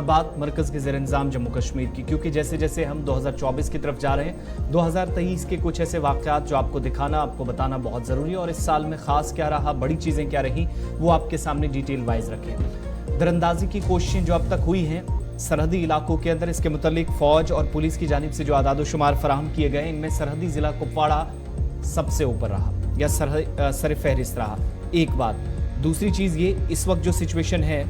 बात मरकज के ज़ेर-इंतज़ाम जम्मू कश्मीर की, क्योंकि जैसे जैसे हम 2024 की तरफ जा रहे हैं, 2023 के कुछ ऐसे वाक़यात जो आपको दिखाना, आपको बताना बहुत ज़रूरी है और इस साल में ख़ास क्या रहा, बड़ी चीज़ें क्या रही, वो आपके सामने डिटेल वाइज रखें। दरअंदाजी की कोशिशें जो अब तक हुई हैं सरहदी इलाकों के अंदर, इसके मुतालिक फ़ौज और पुलिस की जानिब से जो आदाद-ओ-शुमार फराहम किए गए, इनमें सरहदी ज़िला कुपवाड़ा सबसे ऊपर रहा या सर फहरिस्त रहा। एक बात। दूसरी चीज़ ये, इस वक्त जो सिचुएशन है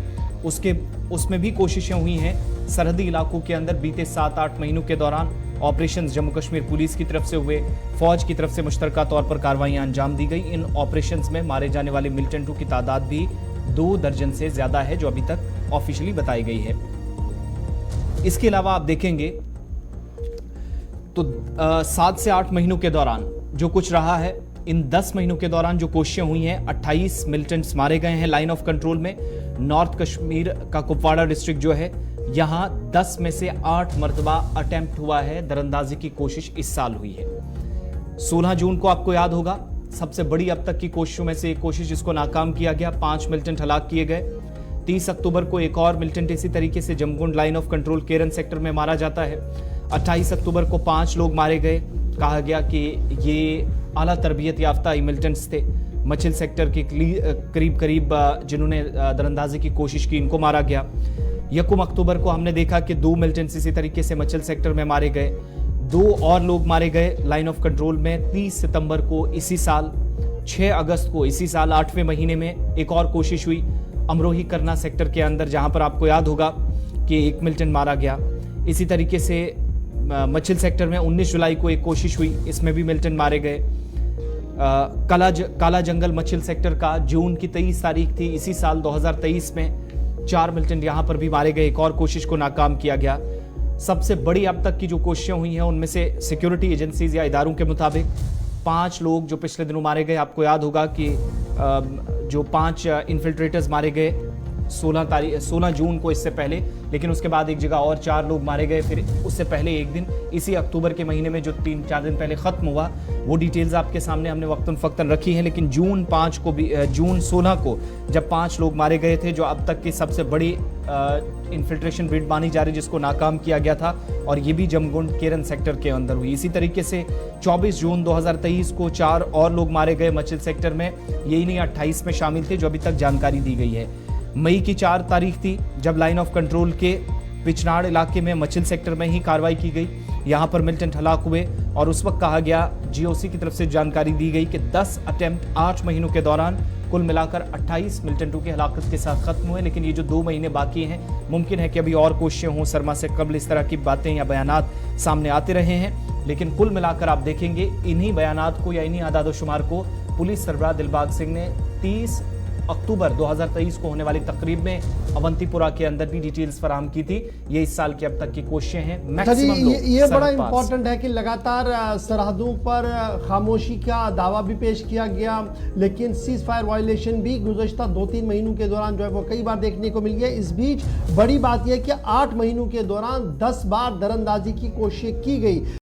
उसमें भी कोशिशें हुई हैं सरहदी इलाकों के अंदर बीते 7-8 महीनों के दौरान ऑपरेशन जम्मू कश्मीर पुलिस की तरफ से हुए, फौज की तरफ से मुश्तरका तौर पर कार्रवाइयां अंजाम दी गई। इन ऑपरेशंस में मारे जाने वाले मिलिटेंटों की तादाद भी 2 दर्जन से ज्यादा है, जो अभी तक ऑफिशियली बताई गई है। इसके अलावा आप देखेंगे तो 7 से 8 महीनों के दौरान जो कुछ रहा है, इन 10 महीनों के दौरान जो कोशिशें हुई हैं, 28 मिलिटेंट्स मारे गए हैं लाइन ऑफ कंट्रोल में। नॉर्थ कश्मीर का कुपवाड़ा डिस्ट्रिक्ट जो है, यहां 10 में से 8 मरतबा अटेम्प्ट हुआ है, दरअंदाजी की कोशिश इस साल हुई है। 16 जून को आपको याद होगा, सबसे बड़ी अब तक की कोशिशों में से एक कोशिश जिसको नाकाम किया गया, 5 मिलिटेंट हलाक किए गए। 30 अक्टूबर को एक और मिलिटेंट इसी तरीके से Jamgund line of control Keran sector में मारा जाता है। 28 अक्टूबर को 5 लोग मारे गए। कहा गया कि ये आला तरबियत याफ्ता मिलिटेंट्स थे, मचिल सेक्टर के करीब जिन्होंने दरअंदाजी की कोशिश की, इनको मारा गया। 1 अक्टूबर को हमने देखा कि 2 मिलिटेंट्स इसी तरीके से मचिल सेक्टर में मारे गए। 2 और लोग मारे गए लाइन ऑफ कंट्रोल में 30 सितंबर को इसी साल। 6 अगस्त को इसी साल 8वें महीने में एक और कोशिश हुई अमरोही करना सेक्टर के अंदर, जहां पर आपको याद होगा कि 1 मिलिटेंट मारा गया। इसी तरीके से मचिल सेक्टर में 19 जुलाई को एक कोशिश हुई, इसमें भी मिलिटेंट मारे गए। काला जंगल मचिल सेक्टर का जून की 23 तारीख थी इसी साल 2023 में, 4 मिलिटेंट यहां पर भी मारे गए, एक और कोशिश को नाकाम किया गया। सबसे बड़ी अब तक की जो कोशिशें हुई हैं उनमें से सिक्योरिटी एजेंसीज या इदारों के मुताबिक 5 लोग जो पिछले दिनों मारे गए, आपको याद होगा कि जो 5 इन्फिल्ट्रेटर्स मारे गए 16 जून को, इससे पहले, लेकिन उसके बाद एक जगह और 4 लोग मारे गए। फिर उससे पहले एक दिन इसी अक्टूबर के महीने में जो 3-4 दिन पहले खत्म हुआ, वो डिटेल्स आपके सामने हमने वक्तन फ़क्तन रखी हैं। लेकिन जून 16 को जब 5 लोग मारे गए थे, जो अब तक की सबसे बड़ी इन्फिल्ट्रेशन बिड मानी जा रही, जिसको नाकाम किया गया था, और ये भी जमगुंड केरन सेक्टर के अंदर हुई। इसी तरीके से 24 जून 2023 को 4 और लोग मारे गए मचिल सेक्टर में, यही नहीं 28 में शामिल थे, जो अभी तक जानकारी दी गई है। मई की 4 तारीख थी जब लाइन ऑफ कंट्रोल के पिचनाड़ इलाके में मचिल सेक्टर में ही कार्रवाई की गई, यहां पर मिलिटेंट हलाक हुए और उस वक्त कहा गया, जीओसी की तरफ से जानकारी दी गई कि 10 अटेम्प्ट 8 महीनों के दौरान कुल मिलाकर 28 मिलिटेंटों की हलाकत के साथ खत्म हुए। लेकिन ये जो 2 महीने बाकी हैं, मुमकिन है कि अभी और कोशिशें हों, सरमा से कबल इस तरह की बातें या बयानात सामने आते रहे हैं। लेकिन कुल मिलाकर आप देखेंगे, इन्हीं बयानात को या इन्हीं आदाद-ओ-शुमार को पुलिस सरबराह दिलबाग सिंह ने 30 अक्टूबर 2023 को होने वाली तकरीब में अवंतीपुरा के अंदर भी डिटेल्स फराहम की थी। ये इस साल की अब तक की कोशिशें हैं। मैक्सिमम लोग ये बड़ा इंपॉर्टेंट है कि लगातार सरहदों पर खामोशी का दावा भी पेश किया गया, लेकिन सीज फायर वायलेशन भी गुज़श्ता 2-3 महीनों के दौरान जो है वो कई बार देखने को मिल गया। इस बीच बड़ी बात यह है कि 8 महीनों के दौरान 10 बार दरअंदाजी की कोशिश की गई।